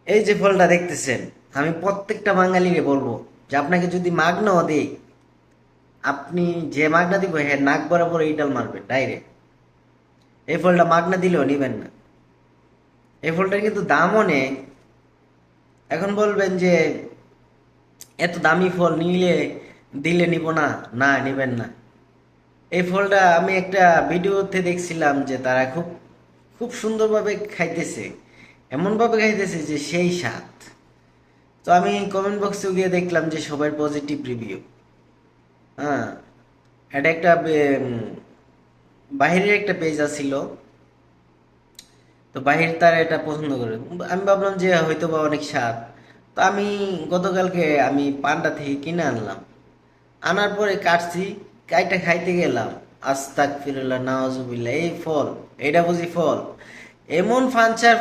এই যে ফলটা দেখতেছেন, আমি প্রত্যেকটা বাঙালিরে বলবো যে আপনাকে যদি মাগনাও দেই, আপনি যে মাগনা দিব হ্যাঁ নাক বরাবর এই ডাল মারবেন ডাইরেক্ট। এই ফলটা মাগনা দিলেও নিবেন না। এই ফলটার কিন্তু দাম অনেক। এখন বলবেন যে এত দামি ফল নিলে দিলে নিব না, না নিবেন না। এই ফলটা আমি একটা ভিডিওতে দেখছিলাম যে তারা খুব খুব সুন্দরভাবে খাইতেছে, এমনভাবে খাইতেছে যে সেই স্বাদ। তো আমি কমেন্ট বক্সে গিয়ে দেখলাম যে সবার পজিটিভ রিভিউ। হ্যাঁ, এটা একটা বাহিরের একটা পেজ আছিল। তো বাহির তারা এটা পছন্দ করে, আমি ভাবলাম যে হয়তো বা অনেক স্বাদ। তো আমি গতকালকে আমি পান্ডা থেকে কিনে আনলাম। আনার পরে কাটছি, কাইটা খাইতে গেলাম। আস্তাক ফিরুল্লাহ নাওজুবিল্লাহ, এই ফল, এটা বুঝি ফল? এমন ফাঞ্চার